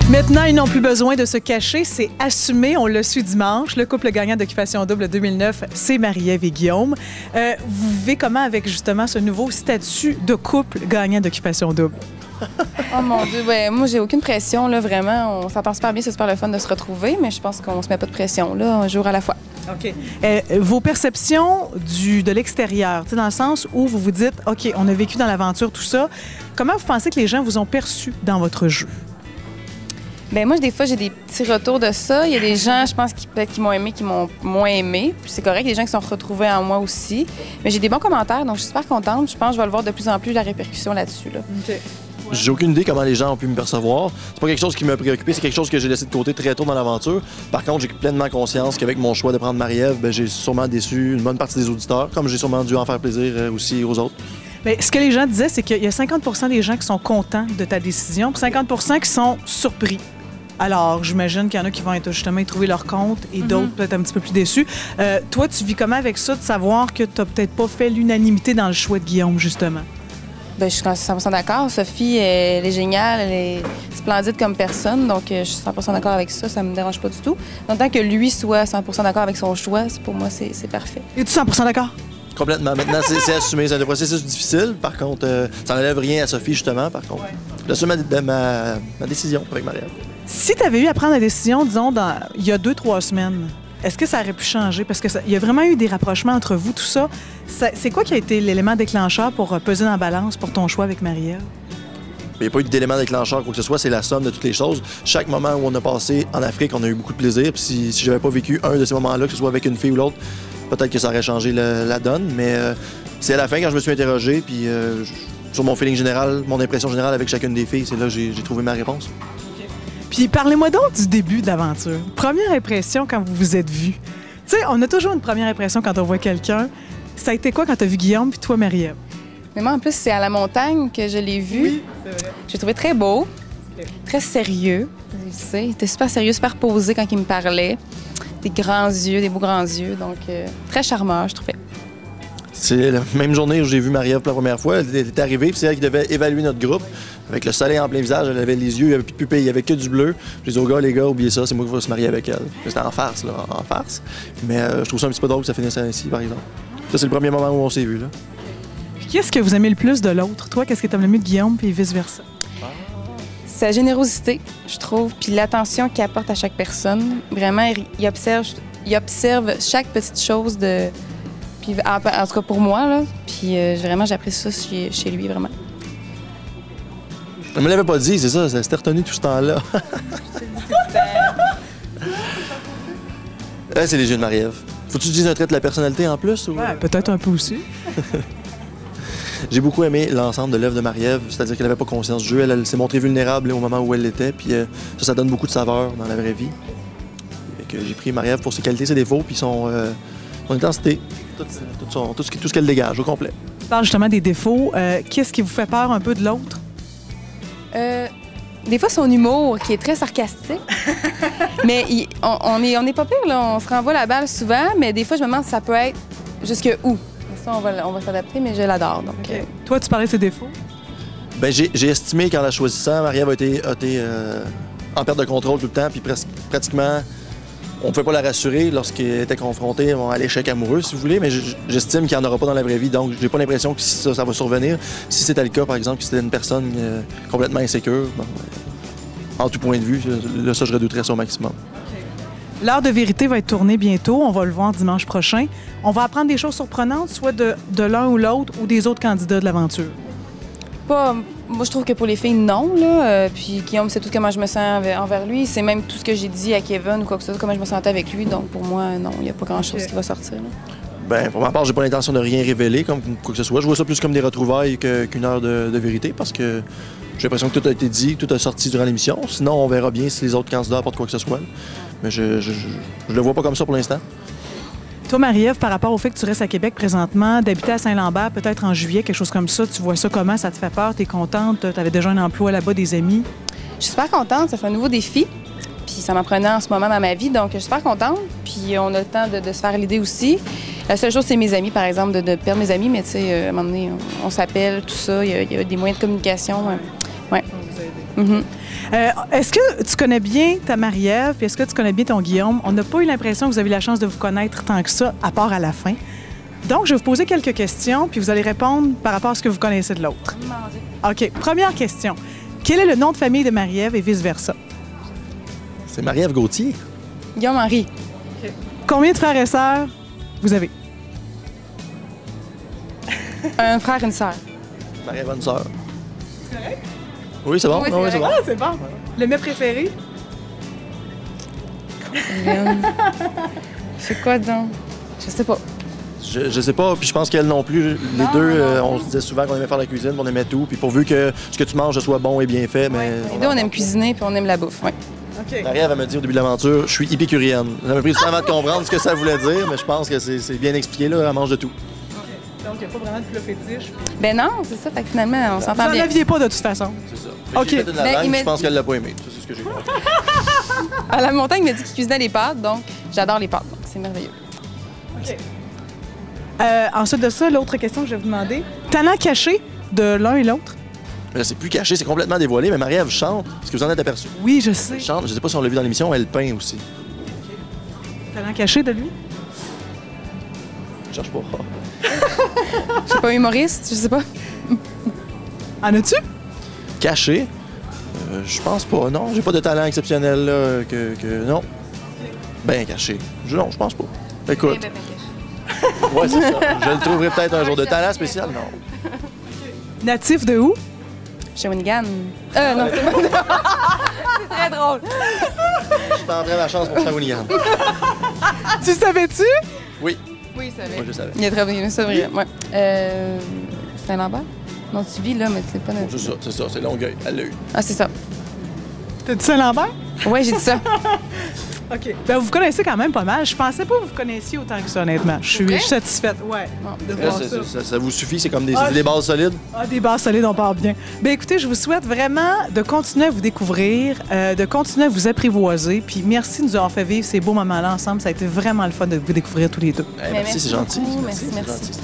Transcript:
Maintenant, ils n'ont plus besoin de se cacher, c'est assumé. On l'a su dimanche. Le couple gagnant d'Occupation Double 2009, c'est Marie-Ève et Guillaume. Vous vivez comment avec justement ce nouveau statut de couple gagnant d'Occupation Double? Oh mon Dieu, ouais, moi j'ai aucune pression, là, vraiment. On s'entend super bien, c'est super le fun de se retrouver, mais je pense qu'on se met pas de pression, là, un jour à la fois. OK. Vos perceptions de l'extérieur, dans le sens où vous vous dites, OK, on a vécu dans l'aventure, tout ça. Comment vous pensez que les gens vous ont perçu dans votre jeu? Bien, moi, des fois, j'ai des petits retours de ça. Il y a des gens, je pense, peut-être qui m'ont aimé, qui m'ont moins aimé. Puis c'est correct, il y a des gens qui sont retrouvés en moi aussi. Mais j'ai des bons commentaires, donc je suis super contente. Je pense que je vais le voir de plus en plus, la répercussion là-dessus. Là. OK. J'ai aucune idée comment les gens ont pu me percevoir. C'est pas quelque chose qui m'a préoccupé, c'est quelque chose que j'ai laissé de côté très tôt dans l'aventure. Par contre, j'ai pleinement conscience qu'avec mon choix de prendre Marie-Ève, j'ai sûrement déçu une bonne partie des auditeurs, comme j'ai sûrement dû en faire plaisir aussi aux autres. Bien, ce que les gens disaient, c'est qu'il y a 50 des gens qui sont contents de ta décision, puis 50 qui sont surpris. Alors, j'imagine qu'il y en a qui vont être justement y trouver leur compte et d'autres peut-être un petit peu plus déçus. Toi, tu vis comment avec ça, de savoir que tu n'as peut-être pas fait l'unanimité dans le choix de Guillaume, justement? Bien, je suis 100% d'accord. Sophie, elle est géniale, elle est splendide comme personne, donc je suis 100% d'accord avec ça, ça me dérange pas du tout. Tant que lui soit 100% d'accord avec son choix, pour moi, c'est parfait. Es-tu 100% d'accord? Complètement. Maintenant, c'est assumé. C'est un processus difficile. Par contre, ça n'enlève rien à Sophie, justement. Par contre, j'assume ma décision avec Marie-Ève. Si tu avais eu à prendre la décision, disons, il y a 2-3 semaines, est-ce que ça aurait pu changer? Parce qu'il y a vraiment eu des rapprochements entre vous, tout ça. C'est quoi qui a été l'élément déclencheur pour peser dans la balance pour ton choix avec Marie-Ève? Il n'y a pas eu d'élément déclencheur, quoi que ce soit. C'est la somme de toutes les choses. Chaque moment où on a passé en Afrique, on a eu beaucoup de plaisir. Puis si j'avais pas vécu un de ces moments-là, que ce soit avec une fille ou l'autre, peut-être que ça aurait changé la donne. Mais c'est à la fin, quand je me suis interrogé, puis sur mon feeling général, mon impression générale avec chacune des filles, c'est là que j'ai trouvé ma réponse. Puis parlez-moi donc du début de l'aventure. Première impression quand vous vous êtes vus. Tu sais, on a toujours une première impression quand on voit quelqu'un. Ça a été quoi quand tu as vu Guillaume puis toi, Marie-Ève? Mais moi, en plus, c'est à la montagne que je l'ai vu. Oui, c'est vrai. J'ai trouvé très beau, très sérieux. Tu sais, il était super sérieux, super posé quand il me parlait. Des grands yeux, des beaux grands yeux. Donc, très charmeur, je trouvais. C'est la même journée où j'ai vu Marie-Ève pour la première fois. Elle était arrivée, puis c'est elle qui devait évaluer notre groupe. Avec le soleil en plein visage, elle avait les yeux, il n'y avait plus de pupilles, il n'y avait que du bleu. Je disais aux gars, les gars, oubliez ça, c'est moi qui vais se marier avec elle. C'était en farce, là, en farce. Mais je trouve ça un petit peu drôle que ça finisse ainsi, par exemple. Ça, c'est le premier moment où on s'est vus, là. Puis qu'est-ce que vous aimez le plus de l'autre? Toi, qu'est-ce que tu aimes le mieux de Guillaume, puis vice-versa? Sa générosité, je trouve, puis l'attention qu'il apporte à chaque personne. Vraiment, il observe chaque petite chose de... Puis, en tout cas, pour moi, là. Puis vraiment, j'apprécie ça chez lui, vraiment. Elle me l'avait pas dit, c'est ça, ça s'était retenu tout ce temps-là. C'est les yeux de Marie-Ève. Faut-tu que tu dises un trait de la personnalité en plus? Ou... Ouais, peut-être un peu aussi. J'ai beaucoup aimé l'ensemble de l'œuvre de Marie-Ève, c'est-à-dire qu'elle n'avait pas conscience du jeu. Elle s'est montrée vulnérable au moment où elle l'était, puis ça donne beaucoup de saveur dans la vraie vie. J'ai pris Marie-Ève pour ses qualités, ses défauts, puis son intensité, tout ce qu'elle dégage au complet. Tu parles justement des défauts. Qu'est-ce qui vous fait peur un peu de l'autre? Des fois, son humour, qui est très sarcastique. Mais on est pas pire, là. On se renvoie la balle souvent, mais des fois, je me demande si ça peut être jusque où. Ça, on va s'adapter, mais je l'adore. Donc, Okay. Toi, tu parlais de ses défauts? Bien, j'ai estimé qu'en la choisissant, Marie-Ève a été en perte de contrôle tout le temps, puis pratiquement, on ne pouvait pas la rassurer lorsqu'elle était confrontée à l'échec amoureux, si vous voulez, mais j'estime qu'il n'y en aura pas dans la vraie vie, donc j'ai pas l'impression que ça va survenir. Si c'était le cas, par exemple, que c'était une personne complètement insécure, en tout point de vue, là, ça, je redouterais ça au maximum. L'heure de vérité va être tournée bientôt. On va le voir dimanche prochain. On va apprendre des choses surprenantes, soit de l'un ou l'autre ou des autres candidats de l'aventure. Moi, je trouve que pour les filles, non. Là. Puis Guillaume sait tout comment je me sens envers lui. C'est même tout ce que j'ai dit à Kevin ou quoi que ce soit, comment je me sentais avec lui. Donc, pour moi, non, il n'y a pas grand-chose qui va sortir. Là. Bien, pour ma part, j'ai pas l'intention de rien révéler, comme quoi que ce soit. Je vois ça plus comme des retrouvailles qu'une heure de vérité, parce que j'ai l'impression que tout a été dit, tout a sorti durant l'émission. Sinon, on verra bien si les autres candidats apportent quoi que ce soit. Mais je le vois pas comme ça pour l'instant. Toi, Marie-Ève, par rapport au fait que tu restes à Québec présentement, d'habiter à Saint-Lambert, peut-être en juillet, quelque chose comme ça, tu vois ça comment? Ça te fait peur? T'es contente? T'avais déjà un emploi là-bas, des amis? Je suis super contente. Ça fait un nouveau défi. Puis ça m'en prenait en ce moment dans ma vie. Donc, je suis super contente. Puis on a le temps de se faire l'idée aussi. La seule chose, c'est mes amis, par exemple, de perdre mes amis. Mais tu sais, à un moment donné, on s'appelle, tout ça. Il y a des moyens de communication. Ouais. Mhm. Est-ce que tu connais bien ta Marie-Ève, puis est-ce que tu connais bien ton Guillaume? On n'a pas eu l'impression que vous avez eu la chance de vous connaître tant que ça, à part à la fin. Donc, je vais vous poser quelques questions, puis vous allez répondre par rapport à ce que vous connaissez de l'autre. OK. Première question. Quel est le nom de famille de Marie-Ève et vice-versa? C'est Marie-Ève Gauthier. Guillaume-Henri. Combien de frères et sœurs vous avez? Un frère, une sœur. Marie-Ève a une sœur. C'est correct? Oui, c'est bon. Oui, c'est Ah, oui, c'est bon. Ah, c'est bon. Le mets préféré? C'est quoi donc? Je sais pas. Je sais pas, puis je pense qu'elle non plus. Les deux, on se disait souvent qu'on aimait faire la cuisine, on aimait tout, puis pourvu que ce que tu manges soit bon et bien fait, mais... Les deux, on aime cuisiner puis on aime la bouffe, oui. OK. Marie-Ève, elle m'a dit au début de l'aventure, je suis épicurienne. Ça m'a pris du temps avant de comprendre ce que ça voulait dire, mais je pense que c'est bien expliqué, là, elle mange de tout. Donc, il n'y a pas vraiment de plat fétiche. Ben non, c'est ça. Fait que finalement, on Vous s'entend n'en bien. aviez pas de toute façon. C'est ça. OK. J'ai fait une Ben, lasagne, il m'a- je pense qu'elle l'a pas aimé. Ça, c'est ce que j'ai compris. À la montagne, il m'a dit qu'il cuisinait les pâtes, donc j'adore les pâtes. Donc c'est merveilleux. OK. Ensuite de ça, l'autre question que je vais vous demander. Talent caché de l'un et l'autre? Mais là, c'est plus caché, c'est complètement dévoilé, mais Marie-Ève chante. Est-ce que vous en êtes aperçu? Oui, je sais. Elle chante, je sais pas si on l'a vu dans l'émission, elle peint aussi. Talent caché de lui? Je cherche pas. Je suis pas humoriste, je sais pas. En as-tu? Caché? Je pense pas, non. J'ai pas de talent exceptionnel, là, non. Ben caché. Non, je pense pas. Écoute. Ouais, c'est ça. Je le trouverai peut-être un jour. De talent spécial, non. Natif de où? Shawinigan. Non, c'est pas. C'est très drôle. Je tenterai ma chance pour Shawinigan. Tu savais-tu? Oui, Oui, ça moi je savais. Il a travaillé, c'est vrai. Ouais. Saint-Lambert? Non, tu vis là, mais tu sais pas. C'est ça, c'est Longueuil. Elle l'a eu. Ah, c'est ça. T'as dit Saint-Lambert? Ouais, j'ai dit ça. OK. Ben, vous connaissez quand même pas mal. Je pensais pas que vous connaissiez autant que ça, honnêtement. Je suis satisfaite. Ouais. De Là, voir ça. ça vous suffit, c'est comme des, Ah, c'est des bases solides. Ah, des bases solides, on part bien. Bien, écoutez, je vous souhaite vraiment de continuer à vous découvrir, de continuer à vous apprivoiser. Puis merci de nous avoir fait vivre ces beaux moments-là ensemble. Ça a été vraiment le fun de vous découvrir tous les deux. Merci, c'est gentil. beaucoup. C'est Merci. gentil, ça.